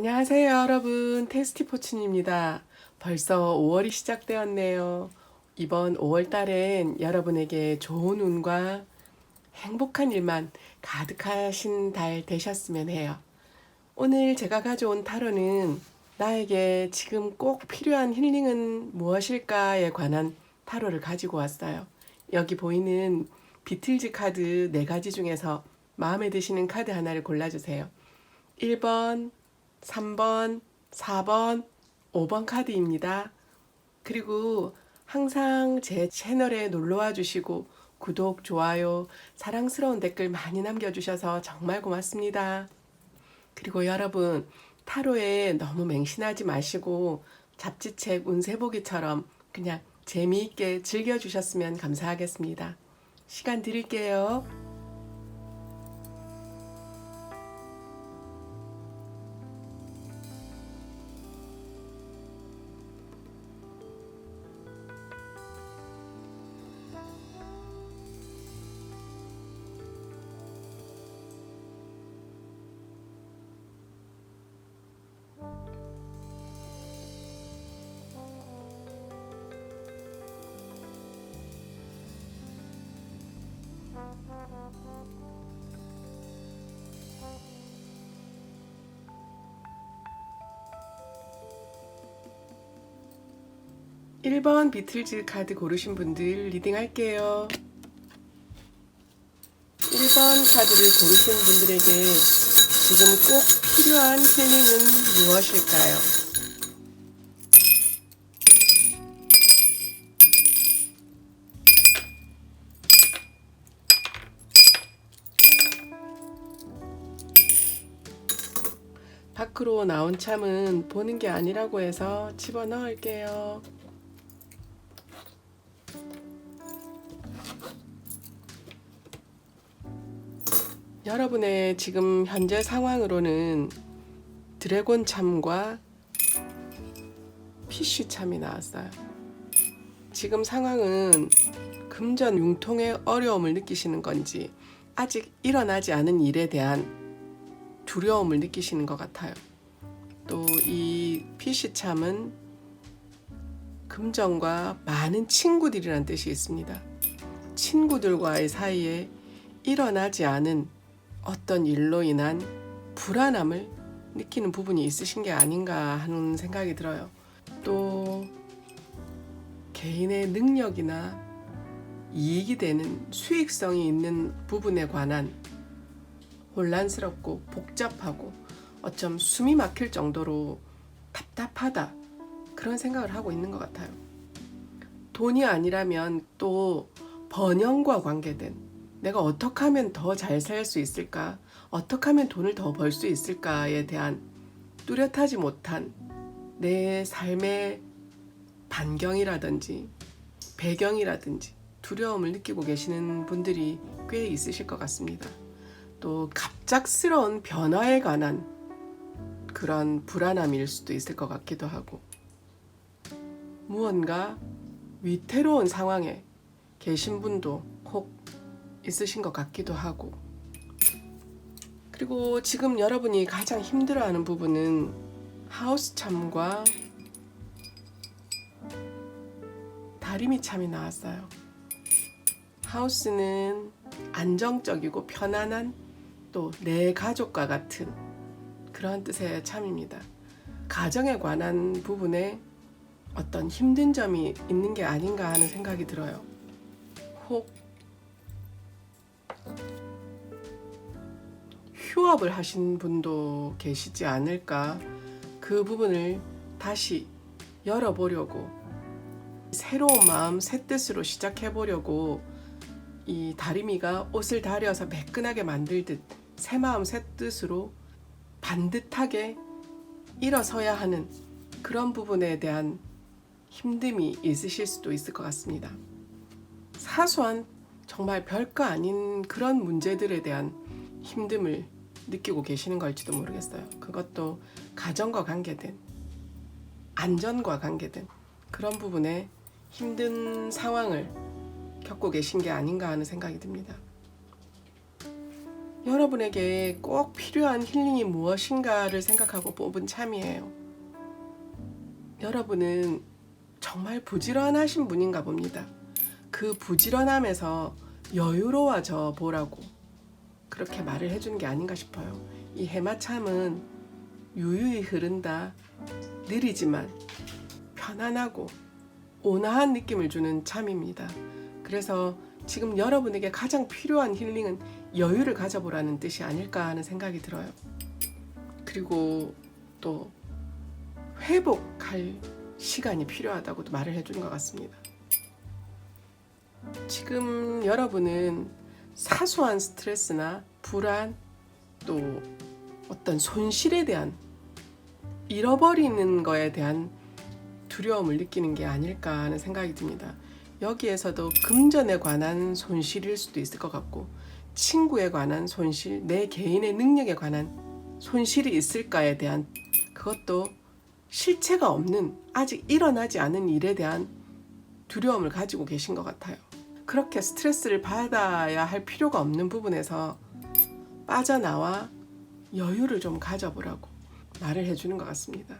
안녕하세요, 여러분. 테스티포춘입니다. 벌써 5월이 시작되었네요. 이번 5월 달엔 여러분에게 좋은 운과 행복한 일만 가득하신 달 되셨으면 해요. 오늘 제가 가져온 타로는 나에게 지금 꼭 필요한 힐링은 무엇일까에 관한 타로를 가지고 왔어요. 여기 보이는 비틀즈 카드 4가지 중에서 마음에 드시는 카드 하나를 골라주세요. 1번, 3번, 4번, 5번 카드입니다. 그리고 항상 제 채널에 놀러와 주시고 구독, 좋아요, 사랑스러운 댓글 많이 남겨주셔서 정말 고맙습니다. 그리고 여러분, 타로에 너무 맹신하지 마시고 잡지책 운세보기처럼 그냥 재미있게 즐겨주셨으면 감사하겠습니다. 시간 드릴게요. 1번 비틀즈 카드 고르신 분들 리딩 할게요. 1번 카드를 고르신 분들에게 지금 꼭 필요한 힐링은 무엇일까요? 밖으로 나온 참은 보는 게 아니라고 해서 집어넣을게요. 여러분의 지금 현재 상황으로는 드래곤 참과 피쉬 참이 나왔어요. 지금 상황은 금전 융통의 어려움을 느끼시는 건지 아직 일어나지 않은 일에 대한 두려움을 느끼시는 것 같아요. 또 이 피쉬 참은 금전과 많은 친구들이란 뜻이 있습니다. 친구들과의 사이에 일어나지 않은 어떤 일로 인한 불안함을 느끼는 부분이 있으신 게 아닌가 하는 생각이 들어요. 또 개인의 능력이나 이익이 되는 수익성이 있는 부분에 관한 혼란스럽고 복잡하고 어쩜 숨이 막힐 정도로 답답하다 그런 생각을 하고 있는 것 같아요. 돈이 아니라면 또 번영과 관계된 내가 어떻게 하면 더 잘 살 수 있을까? 어떻게 하면 돈을 더 벌 수 있을까에 대한 뚜렷하지 못한 내 삶의 반경이라든지 배경이라든지 두려움을 느끼고 계시는 분들이 꽤 있으실 것 같습니다. 또 갑작스러운 변화에 관한 그런 불안함일 수도 있을 것 같기도 하고 무언가 위태로운 상황에 계신 분도 혹 있으신 것 같기도 하고 그리고 지금 여러분이 가장 힘들어하는 부분은 하우스 참과 다리미 참이 나왔어요. 하우스는 안정적이고 편안한 또 내 가족과 같은 그런 뜻의 참입니다. 가정에 관한 부분에 어떤 힘든 점이 있는 게 아닌가 하는 생각이 들어요. 혹 휴업을 하신 분도 계시지 않을까. 그 부분을 다시 열어보려고 새로운 마음 새 뜻으로 시작해보려고 이 다리미가 옷을 다려서 매끈하게 만들듯 새 마음 새 뜻으로 반듯하게 일어서야 하는 그런 부분에 대한 힘듦이 있으실 수도 있을 것 같습니다. 사소한 정말 별거 아닌 그런 문제들에 대한 힘듦을 느끼고 계시는 걸지도 모르겠어요. 그것도 가정과 관계된 안전과 관계된 그런 부분에 힘든 상황을 겪고 계신 게 아닌가 하는 생각이 듭니다. 여러분에게 꼭 필요한 힐링이 무엇인가를 생각하고 뽑은 참이에요. 여러분은 정말 부지런하신 분인가 봅니다. 그 부지런함에서 여유로워져 보라고 그렇게 말을 해준 게 아닌가 싶어요. 이 해마참은 유유히 흐른다, 느리지만 편안하고 온화한 느낌을 주는 참입니다. 그래서 지금 여러분에게 가장 필요한 힐링은 여유를 가져보라는 뜻이 아닐까 하는 생각이 들어요. 그리고 또 회복할 시간이 필요하다고도 말을 해주는 것 같습니다. 지금 여러분은 사소한 스트레스나 불안, 또 어떤 손실에 대한, 잃어버리는 거에 대한 두려움을 느끼는 게 아닐까 하는 생각이 듭니다. 여기에서도 금전에 관한 손실일 수도 있을 것 같고, 친구에 관한 손실, 내 개인의 능력에 관한 손실이 있을까에 대한, 그것도 실체가 없는, 아직 일어나지 않은 일에 대한 두려움을 가지고 계신 것 같아요. 그렇게 스트레스를 받아야 할 필요가 없는 부분에서 빠져나와 여유를 좀 가져보라고 말을 해주는 것 같습니다.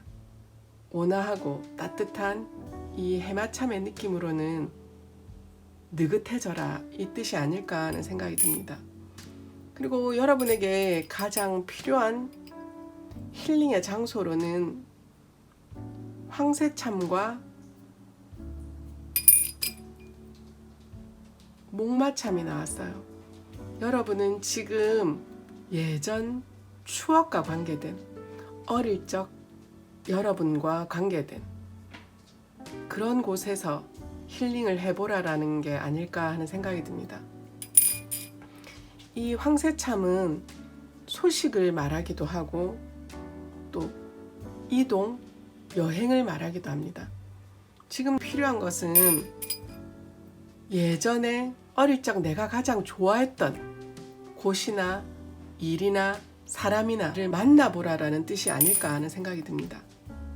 온화하고 따뜻한 이 해마참의 느낌으로는 느긋해져라, 이 뜻이 아닐까 하는 생각이 듭니다. 그리고 여러분에게 가장 필요한 힐링의 장소로는 황새참과 목마참이 나왔어요. 여러분은 지금 예전 추억과 관계된, 어릴 적 여러분과 관계된 그런 곳에서 힐링을 해보라라는 게 아닐까 하는 생각이 듭니다. 이 황새참은 소식을 말하기도 하고 또 이동, 여행을 말하기도 합니다. 지금 필요한 것은 예전에 어릴 적 내가 가장 좋아했던 곳이나 일이나 사람이나를 만나보라라는 뜻이 아닐까 하는 생각이 듭니다.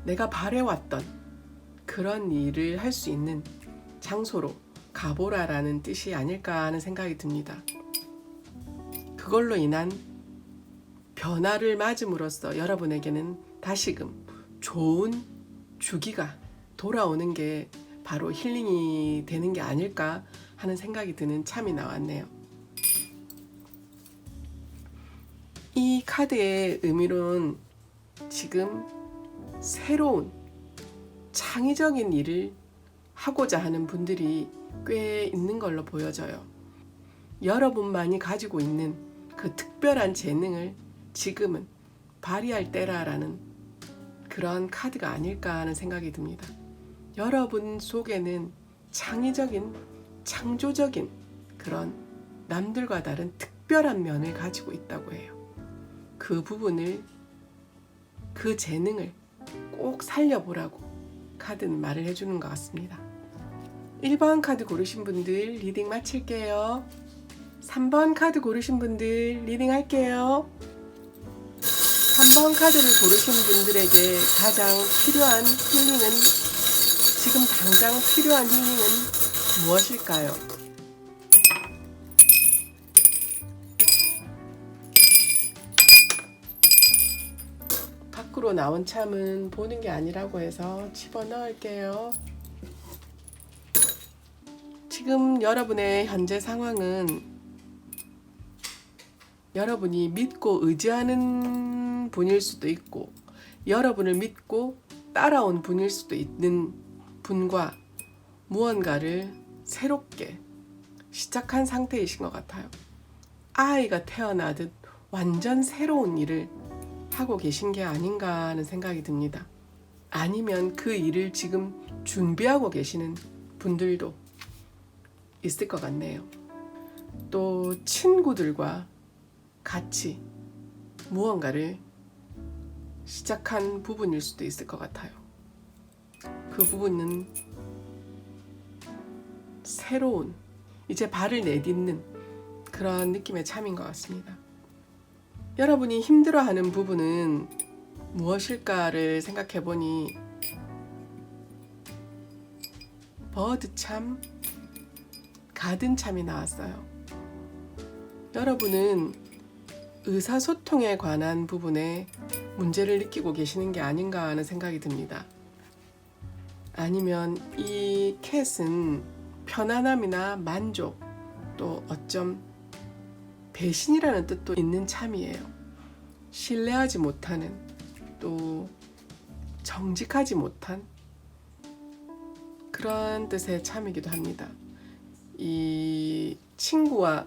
내가 바래왔던 그런 일을 할 수 있는 장소로 가보라라는 뜻이 아닐까 하는 생각이 듭니다. 그걸로 인한 변화를 맞음으로써 여러분에게는 다시금 좋은 주기가 돌아오는 게 바로 힐링이 되는 게 아닐까 하는 생각이 드는 참이 나왔네요. 이 카드의 의미로는 지금 새로운 창의적인 일을 하고자 하는 분들이 꽤 있는 걸로 보여져요. 여러분만이 가지고 있는 그 특별한 재능을 지금은 발휘할 때라라는 그런 카드가 아닐까 하는 생각이 듭니다. 여러분 속에는 창의적인, 창조적인 그런 남들과 다른 특별한 면을 가지고 있다고 해요. 그 부분을, 그 재능을 꼭 살려보라고 카드는 말을 해주는 것 같습니다. 1번 카드 고르신 분들 리딩 마칠게요. 3번 카드 고르신 분들 리딩 할게요. 3번 카드를 고르신 분들에게 가장 필요한 힐링은, 지금 당장 필요한 힐링은 무엇일까요? 밖으로 나온 참은 보는 게 아니라고 해서 집어넣을게요. 지금 여러분의 현재 상황은 여러분이 믿고 의지하는 분일 수도 있고, 여러분을 믿고 따라온 분일 수도 있는 분과 무언가를 새롭게 시작한 상태이신 것 같아요. 아이가 태어나듯 완전 새로운 일을 하고 계신 게 아닌가 하는 생각이 듭니다. 아니면 그 일을 지금 준비하고 계시는 분들도 있을 것 같네요. 또 친구들과 같이 무언가를 시작한 부분일 수도 있을 것 같아요. 그 부분은 새로운, 이제 발을 내딛는 그런 느낌의 참인 것 같습니다. 여러분이 힘들어하는 부분은 무엇일까를 생각해 보니 버드참, 가든참이 나왔어요. 여러분은 의사소통에 관한 부분에 문제를 느끼고 계시는 게 아닌가 하는 생각이 듭니다. 아니면 이 캣은 편안함이나 만족, 또 어쩜 배신이라는 뜻도 있는 참이에요. 신뢰하지 못하는, 또 정직하지 못한 그런 뜻의 참이기도 합니다. 이 친구와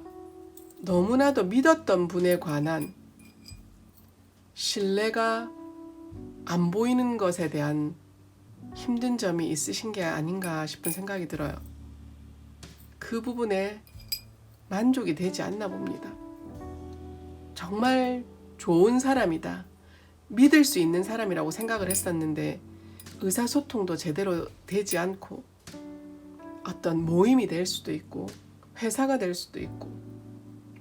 너무나도 믿었던 분에 관한 신뢰가 안 보이는 것에 대한 힘든 점이 있으신 게 아닌가 싶은 생각이 들어요. 그 부분에 만족이 되지 않나 봅니다. 정말 좋은 사람이다, 믿을 수 있는 사람이라고 생각을 했었는데 의사소통도 제대로 되지 않고 어떤 모임이 될 수도 있고 회사가 될 수도 있고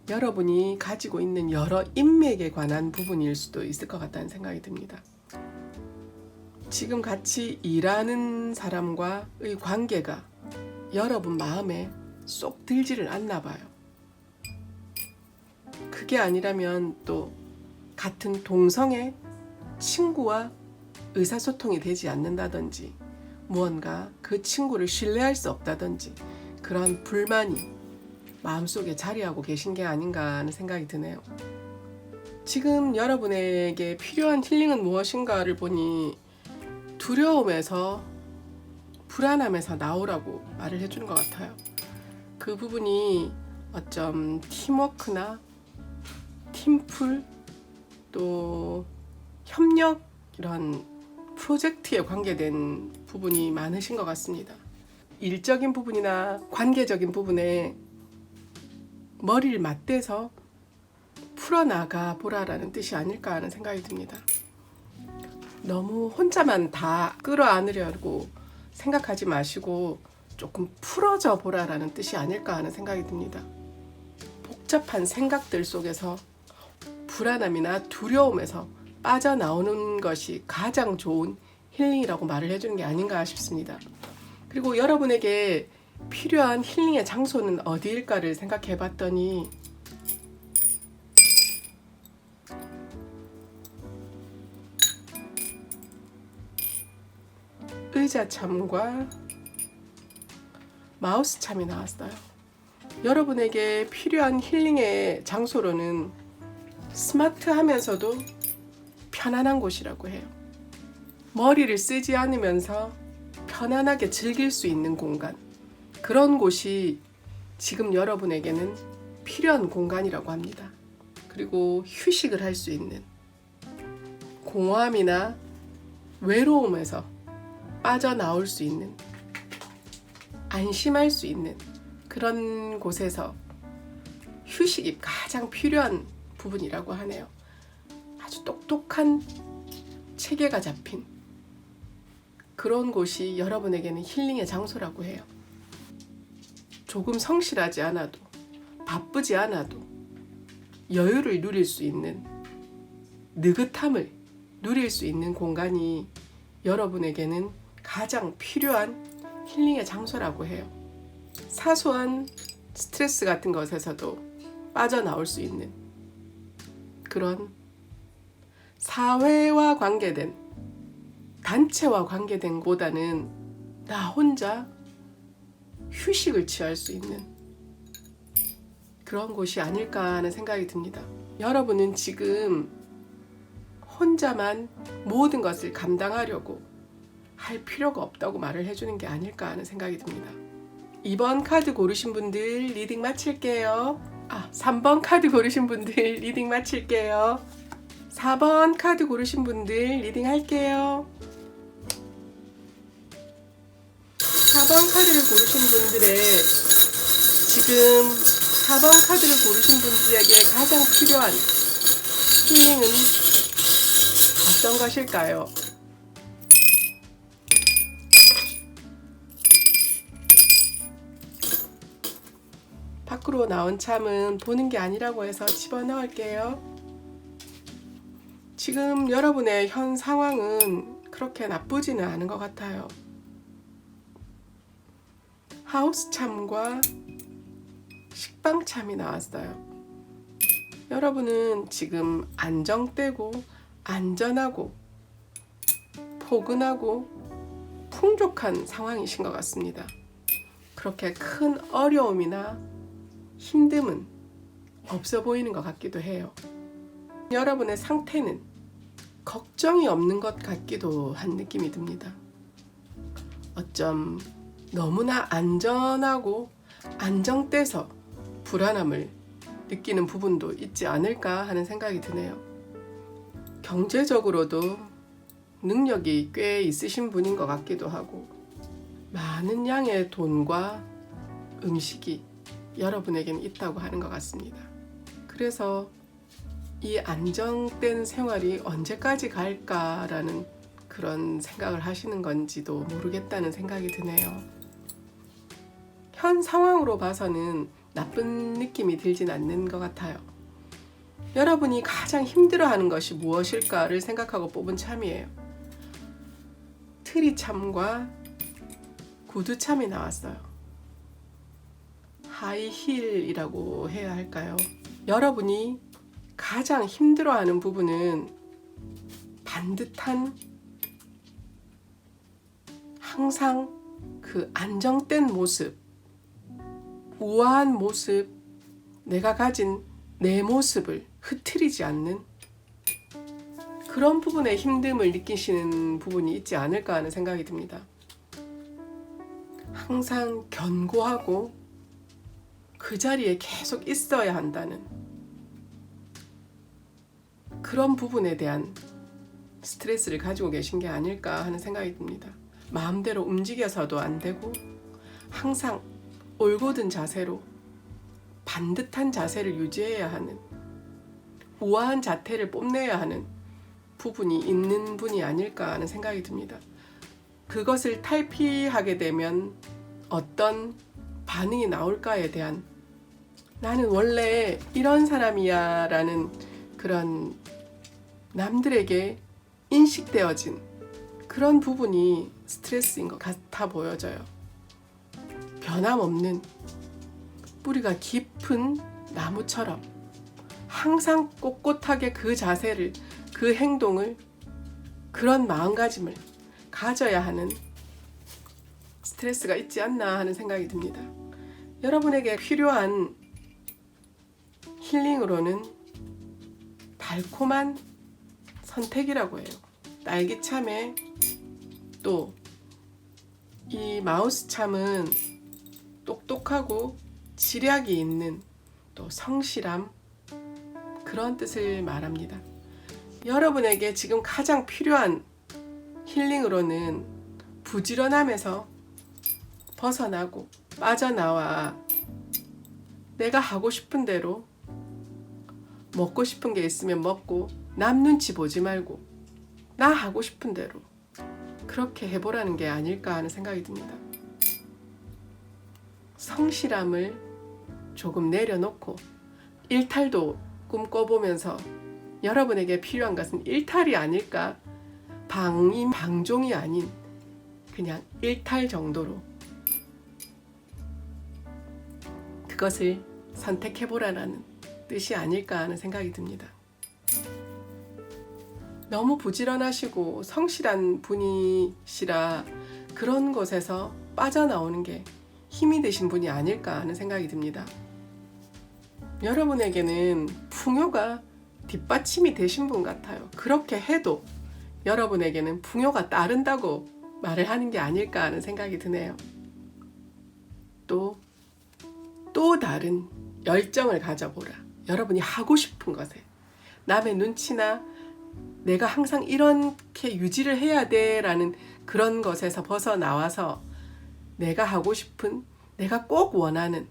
여러분이 가지고 있는 여러 인맥에 관한 부분일 수도 있을 것 같다는 생각이 듭니다. 지금 같이 일하는 사람과의 관계가 여러분 마음에 쏙 들지를 않나 봐요. 그게 아니라면 또 같은 동성의 친구와 의사소통이 되지 않는다든지 무언가 그 친구를 신뢰할 수 없다든지 그런 불만이 마음속에 자리하고 계신 게 아닌가 하는 생각이 드네요. 지금 여러분에게 필요한 힐링은 무엇인가를 보니 두려움에서 불안함에서 나오라고 말을 해주는 것 같아요. 그 부분이 어쩜 팀워크나 팀플 또 협력 이런 프로젝트에 관계된 부분이 많으신 것 같습니다. 일적인 부분이나 관계적인 부분에 머리를 맞대서 풀어나가 보라라는 뜻이 아닐까 하는 생각이 듭니다. 너무 혼자만 다 끌어안으려고 생각하지 마시고 조금 풀어져 보라라는 뜻이 아닐까 하는 생각이 듭니다. 복잡한 생각들 속에서 불안함이나 두려움에서 빠져나오는 것이 가장 좋은 힐링이라고 말을 해주는 게 아닌가 싶습니다. 그리고 여러분에게 필요한 힐링의 장소는 어디일까를 생각해 봤더니 의자참과 마우스참이 나왔어요. 여러분에게 필요한 힐링의 장소로는 스마트하면서도 편안한 곳이라고 해요. 머리를 쓰지 않으면서 편안하게 즐길 수 있는 공간, 그런 곳이 지금 여러분에게는 필요한 공간이라고 합니다. 그리고 휴식을 할 수 있는, 공허함이나 외로움에서 빠져나올 수 있는, 안심할 수 있는 그런 곳에서 휴식이 가장 필요한 부분이라고 하네요. 아주 똑똑한 체계가 잡힌 그런 곳이 여러분에게는 힐링의 장소라고 해요. 조금 성실하지 않아도, 바쁘지 않아도 여유를 누릴 수 있는, 느긋함을 누릴 수 있는 공간이 여러분에게는 가장 필요한 힐링의 장소라고 해요. 사소한 스트레스 같은 것에서도 빠져나올 수 있는 그런 사회와 관계된, 단체와 관계된 보다는 나 혼자 휴식을 취할 수 있는 그런 곳이 아닐까 하는 생각이 듭니다. 여러분은 지금 혼자만 모든 것을 감당하려고 할 필요가 없다고 말을 해주는 게 아닐까 하는 생각이 듭니다. 2번 카드 고르신 분들 리딩 마칠게요. 3번 카드 고르신 분들 리딩 마칠게요. 4번 카드 고르신 분들 리딩 할게요. 4번 카드를 고르신 분들의 지금 4번 카드를 고르신 분들에게 가장 필요한 힐링은 어떤 것일까요? 밖으로 나온 참은 보는 게 아니라고 해서 집어넣을게요. 지금 여러분의 현 상황은 그렇게 나쁘지는 않은 것 같아요. 하우스 참과 식빵 참이 나왔어요. 여러분은 지금 안정되고 안전하고 포근하고 풍족한 상황이신 것 같습니다. 그렇게 큰 어려움이나 힘듦은 없어 보이는 것 같기도 해요. 여러분의 상태는 걱정이 없는 것 같기도 한 느낌이 듭니다. 어쩜 너무나 안전하고 안정돼서 불안함을 느끼는 부분도 있지 않을까 하는 생각이 드네요. 경제적으로도 능력이 꽤 있으신 분인 것 같기도 하고 많은 양의 돈과 음식이 여러분에게는 있다고 하는 것 같습니다. 그래서 이 안정된 생활이 언제까지 갈까라는 그런 생각을 하시는 건지도 모르겠다는 생각이 드네요. 현 상황으로 봐서는 나쁜 느낌이 들진 않는 것 같아요. 여러분이 가장 힘들어하는 것이 무엇일까를 생각하고 뽑은 참이에요. 트리참과 구두참이 나왔어요. 하이힐이라고 해야 할까요? 여러분이 가장 힘들어하는 부분은 반듯한 항상 그 안정된 모습, 우아한 모습, 내가 가진 내 모습을 흐트리지 않는 그런 부분에 힘듦을 느끼시는 부분이 있지 않을까 하는 생각이 듭니다. 항상 견고하고 그 자리에 계속 있어야 한다는 그런 부분에 대한 스트레스를 가지고 계신 게 아닐까 하는 생각이 듭니다. 마음대로 움직여서도 안 되고 항상 올곧은 자세로 반듯한 자세를 유지해야 하는 우아한 자태를 뽐내야 하는 부분이 있는 분이 아닐까 하는 생각이 듭니다. 그것을 탈피하게 되면 어떤 반응이 나올까에 대한 나는 원래 이런 사람이야 라는 그런 남들에게 인식되어진 그런 부분이 스트레스인 것 같아 보여져요. 변함없는 뿌리가 깊은 나무처럼 항상 꼿꼿하게 그 자세를, 그 행동을, 그런 마음가짐을 가져야 하는 스트레스가 있지 않나 하는 생각이 듭니다. 여러분에게 필요한 힐링으로는 달콤한 선택이라고 해요. 딸기참에 또 이 마우스참은 똑똑하고 지략이 있는 또 성실함, 그런 뜻을 말합니다. 여러분에게 지금 가장 필요한 힐링으로는 부지런함에서 벗어나고 빠져나와 내가 하고 싶은 대로 먹고 싶은 게 있으면 먹고 남 눈치 보지 말고 나 하고 싶은 대로 그렇게 해보라는 게 아닐까 하는 생각이 듭니다. 성실함을 조금 내려놓고 일탈도 꿈꿔보면서 여러분에게 필요한 것은 일탈이 아닐까, 방종이 아닌 그냥 일탈 정도로 그것을 선택해보라는 뜻이 아닐까 하는 생각이 듭니다. 너무 부지런하시고 성실한 분이시라 그런 곳에서 빠져나오는 게 힘이 되신 분이 아닐까 하는 생각이 듭니다. 여러분에게는 풍요가 뒷받침이 되신 분 같아요. 그렇게 해도 여러분에게는 풍요가 따른다고 말을 하는 게 아닐까 하는 생각이 드네요. 또 다른 열정을 가져보라. 여러분이 하고 싶은 것에 남의 눈치나 내가 항상 이렇게 유지를 해야 돼 라는 그런 것에서 벗어나와서 내가 하고 싶은, 내가 꼭 원하는,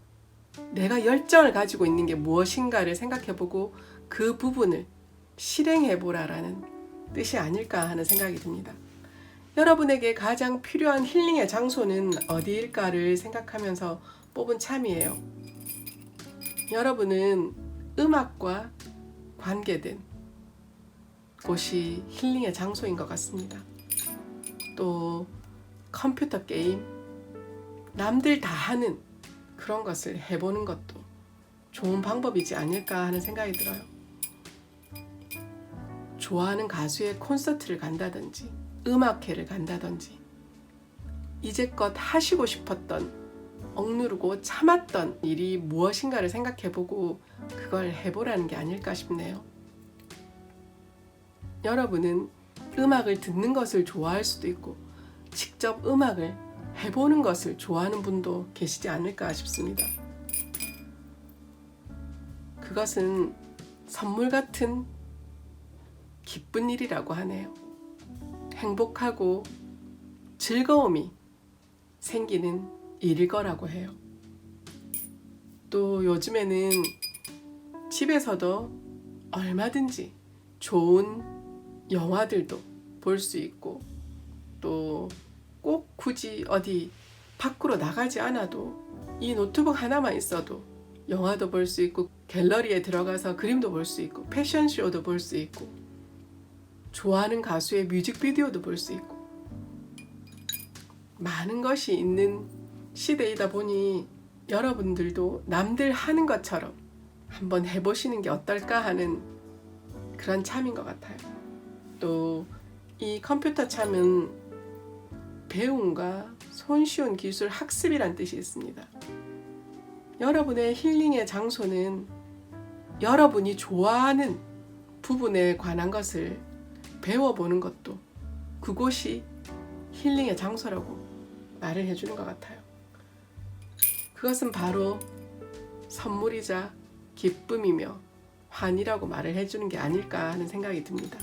내가 열정을 가지고 있는 게 무엇인가를 생각해보고 그 부분을 실행해보라라는 뜻이 아닐까 하는 생각이 듭니다. 여러분에게 가장 필요한 힐링의 장소는 어디일까를 생각하면서 뽑은 참이에요. 여러분은 음악과 관계된 곳이 힐링의 장소인 것 같습니다. 또 컴퓨터 게임, 남들 다 하는 그런 것을 해보는 것도 좋은 방법이지 않을까 하는 생각이 들어요. 좋아하는 가수의 콘서트를 간다든지 음악회를 간다든지 이제껏 하시고 싶었던 억누르고 참았던 일이 무엇인가를 생각해보고 그걸 해보라는 게 아닐까 싶네요. 여러분은 음악을 듣는 것을 좋아할 수도 있고 직접 음악을 해보는 것을 좋아하는 분도 계시지 않을까 싶습니다. 그것은 선물 같은 기쁜 일이라고 하네요. 행복하고 즐거움이 생기는 일일 거라고 해요. 또 요즘에는 집에서도 얼마든지 좋은 영화들도 볼 수 있고 또 꼭 굳이 어디 밖으로 나가지 않아도 이 노트북 하나만 있어도 영화도 볼 수 있고 갤러리에 들어가서 그림도 볼 수 있고 패션쇼도 볼 수 있고 좋아하는 가수의 뮤직비디오도 볼 수 있고 많은 것이 있는 시대이다 보니 여러분들도 남들 하는 것처럼 한번 해보시는 게 어떨까 하는 그런 참인 것 같아요. 또 이 컴퓨터 참은 배움과 손쉬운 기술 학습이란 뜻이 있습니다. 여러분의 힐링의 장소는 여러분이 좋아하는 부분에 관한 것을 배워보는 것도 그곳이 힐링의 장소라고 말을 해주는 것 같아요. 그것은 바로 선물이자 기쁨이며 환이라고 말을 해주는 게 아닐까 하는 생각이 듭니다.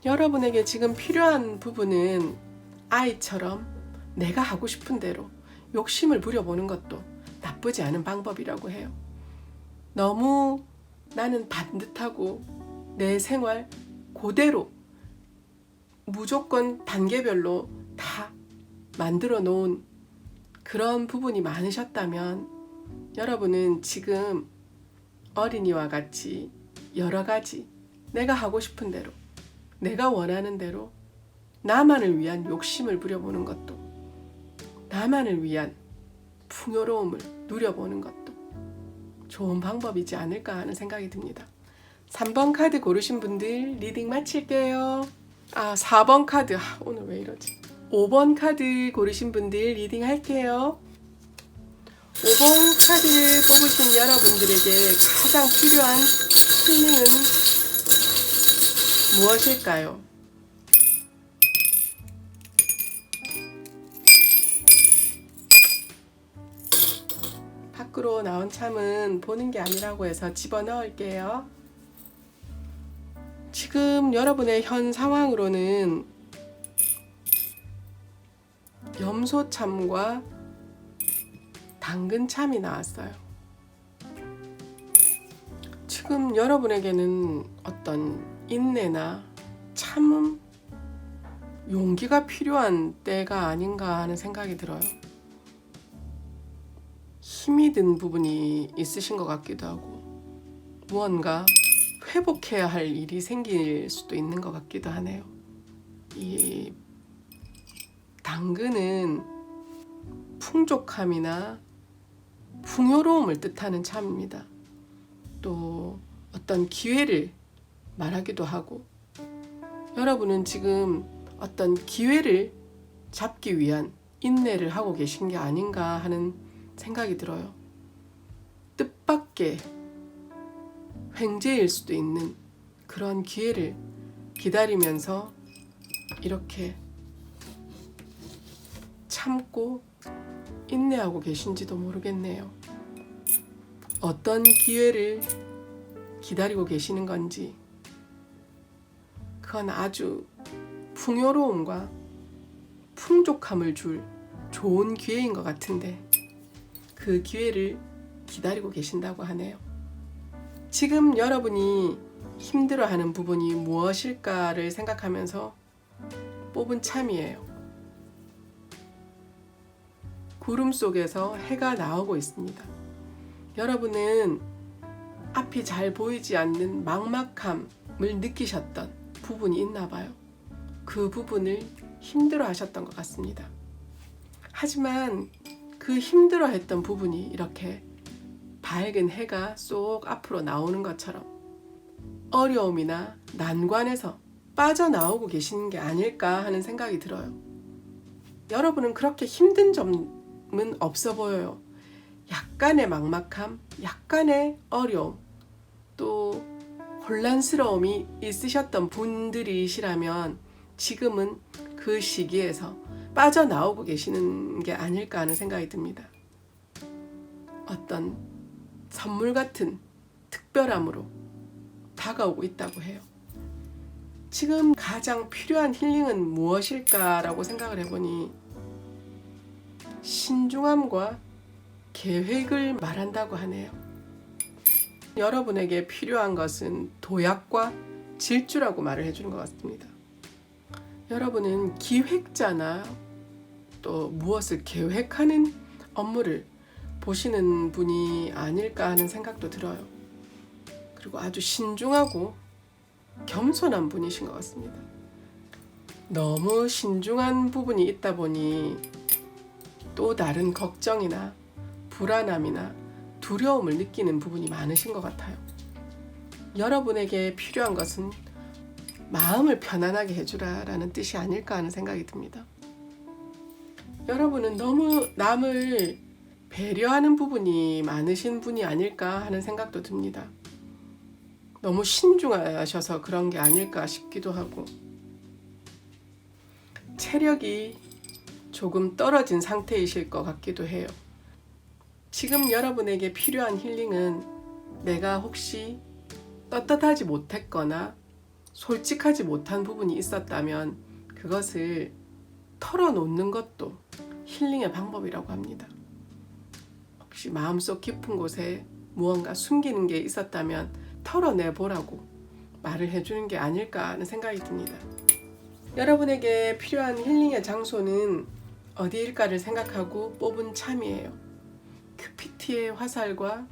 여러분에게 지금 필요한 부분은 아이처럼 내가 하고 싶은 대로 욕심을 부려보는 것도 나쁘지 않은 방법이라고 해요. 너무 나는 반듯하고 내 생활 그대로 무조건 단계별로 다 만들어 놓은 그런 부분이 많으셨다면 여러분은 지금 어린이와 같이 여러 가지 내가 하고 싶은 대로 내가 원하는 대로 나만을 위한 욕심을 부려보는 것도 나만을 위한 풍요로움을 누려보는 것도 좋은 방법이지 않을까 하는 생각이 듭니다. 3번 카드 고르신 분들 리딩 마칠게요. 4번 카드 오늘 왜 이러지? 5번 카드 고르신 분들 리딩 할게요. 5번 카드를 뽑으신 여러분들에게 가장 필요한 힐링은 무엇일까요? 밖으로 나온 참은 보는 게 아니라고 해서 집어넣을게요. 지금 여러분의 현 상황으로는 염소참과 당근참이 나왔어요. 지금 여러분에게는 어떤 인내나 참음, 용기가 필요한 때가 아닌가 하는 생각이 들어요. 힘이 든 부분이 있으신 것 같기도 하고 무언가 회복해야 할 일이 생길 수도 있는 것 같기도 하네요. 이 당근은 풍족함이나 풍요로움을 뜻하는 참입니다. 또 어떤 기회를 말하기도 하고 여러분은 지금 어떤 기회를 잡기 위한 인내를 하고 계신 게 아닌가 하는 생각이 들어요. 뜻밖의 횡재일 수도 있는 그런 기회를 기다리면서 이렇게 참고 인내하고 계신지도 모르겠네요. 어떤 기회를 기다리고 계시는 건지 그건 아주 풍요로움과 풍족함을 줄 좋은 기회인 것 같은데 그 기회를 기다리고 계신다고 하네요. 지금 여러분이 힘들어하는 부분이 무엇일까를 생각하면서 뽑은 참이에요. 구름 속에서 해가 나오고 있습니다. 여러분은 앞이 잘 보이지 않는 막막함을 느끼셨던 부분이 있나 봐요. 그 부분을 힘들어 하셨던 것 같습니다. 하지만 그 힘들어 했던 부분이 이렇게 밝은 해가 쏙 앞으로 나오는 것처럼 어려움이나 난관에서 빠져나오고 계시는 게 아닐까 하는 생각이 들어요. 여러분은 그렇게 힘든 점은 없어 보여요. 약간의 막막함, 약간의 어려움, 또 혼란스러움이 있으셨던 분들이시라면 지금은 그 시기에서 빠져나오고 계시는 게 아닐까 하는 생각이 듭니다. 어떤 선물 같은 특별함으로 다가오고 있다고 해요. 지금 가장 필요한 힐링은 무엇일까라고 생각을 해보니 신중함과 계획을 말한다고 하네요. 여러분에게 필요한 것은 도약과 질주라고 말을 해주는 것 같습니다. 여러분은 기획자나 또 무엇을 계획하는 업무를 보시는 분이 아닐까 하는 생각도 들어요. 그리고 아주 신중하고 겸손한 분이신 것 같습니다. 너무 신중한 부분이 있다 보니 또 다른 걱정이나 불안함이나 두려움을 느끼는 부분이 많으신 것 같아요. 여러분에게 필요한 것은 마음을 편안하게 해주라라는 뜻이 아닐까 하는 생각이 듭니다. 여러분은 너무 남을 배려하는 부분이 많으신 분이 아닐까 하는 생각도 듭니다. 너무 신중하셔서 그런 게 아닐까 싶기도 하고, 체력이 조금 떨어진 상태이실 것 같기도 해요. 지금 여러분에게 필요한 힐링은 내가 혹시 떳떳하지 못했거나 솔직하지 못한 부분이 있었다면 그것을 털어놓는 것도 힐링의 방법이라고 합니다. 혹시 마음속 깊은 곳에 무언가 숨기는 게 있었다면 털어내보라고 말을 해주는 게 아닐까 하는 생각이 듭니다. 여러분에게 필요한 힐링의 장소는 어디일까를 생각하고 뽑은 참이에요. 큐피트의 화살과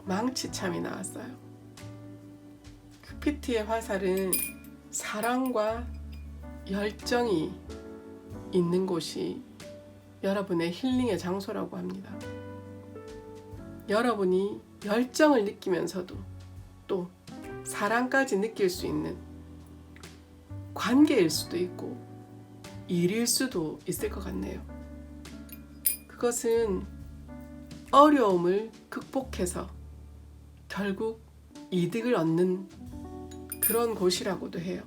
망치참이 나왔어요. 큐피트의 화살은 사랑과 열정이 있는 곳이 여러분의 힐링의 장소라고 합니다. 여러분이 열정을 느끼면서도 또 사랑까지 느낄 수 있는 관계일 수도 있고 일일 수도 있을 것 같네요. 그것은 어려움을 극복해서 결국 이득을 얻는 그런 곳이라고도 해요.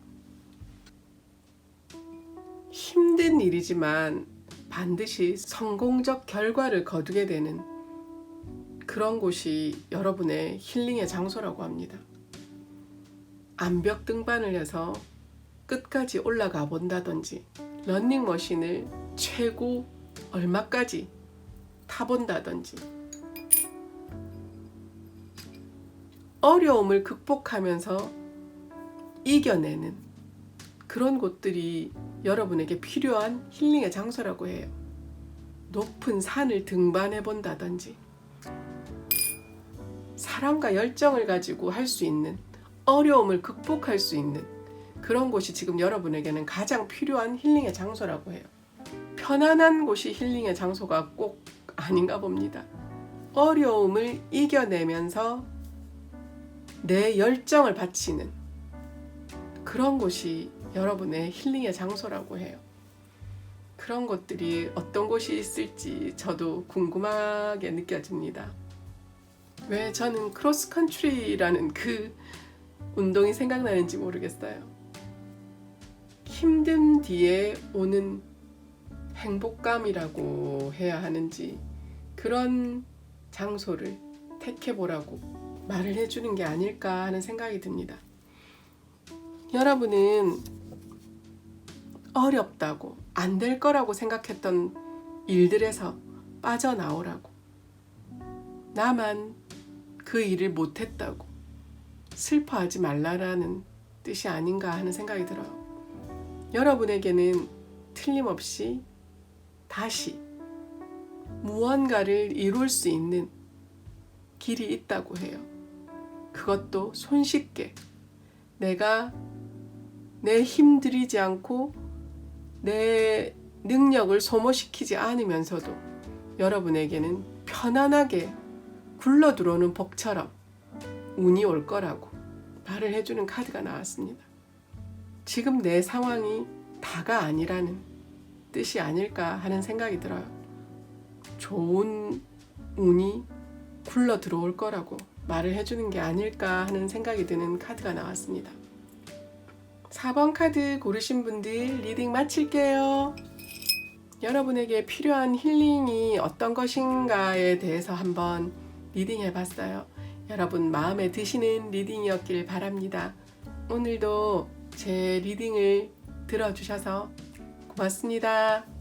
힘든 일이지만 반드시 성공적 결과를 거두게 되는 그런 곳이 여러분의 힐링의 장소라고 합니다. 암벽 등반을 해서 끝까지 올라가 본다든지 러닝머신을 최고 얼마까지 타본다든지 어려움을 극복하면서 이겨내는 그런 곳들이 여러분에게 필요한 힐링의 장소라고 해요. 높은 산을 등반해 본다든지 사랑과 열정을 가지고 할 수 있는 어려움을 극복할 수 있는 그런 곳이 지금 여러분에게는 가장 필요한 힐링의 장소라고 해요. 편안한 곳이 힐링의 장소가 꼭 아닌가 봅니다. 어려움을 이겨내면서 내 열정을 바치는 그런 곳이 여러분의 힐링의 장소라고 해요. 그런 것들이 어떤 곳이 있을지 저도 궁금하게 느껴집니다. 왜 저는 크로스컨트리라는 그 운동이 생각나는지 모르겠어요. 힘든 뒤에 오는 행복감이라고 해야 하는지 그런 장소를 택해보라고 말을 해주는 게 아닐까 하는 생각이 듭니다. 여러분은 어렵다고 안 될 거라고 생각했던 일들에서 빠져나오라고, 나만 그 일을 못했다고 슬퍼하지 말라라는 뜻이 아닌가 하는 생각이 들어요. 여러분에게는 틀림없이 다시 무언가를 이룰 수 있는 길이 있다고 해요. 그것도 손쉽게 내가 내 힘 들이지 않고 내 능력을 소모시키지 않으면서도 여러분에게는 편안하게 굴러 들어오는 복처럼 운이 올 거라고 말을 해주는 카드가 나왔습니다. 지금 내 상황이 다가 아니라는 뜻이 아닐까 하는 생각이 들어요. 좋은 운이 굴러 들어올 거라고 말을 해주는 게 아닐까 하는 생각이 드는 카드가 나왔습니다. 4번 카드 고르신 분들 리딩 마칠게요. 여러분에게 필요한 힐링이 어떤 것인가에 대해서 한번 리딩 해봤어요. 여러분 마음에 드시는 리딩이었길 바랍니다. 오늘도 제 리딩을 들어주셔서 고맙습니다.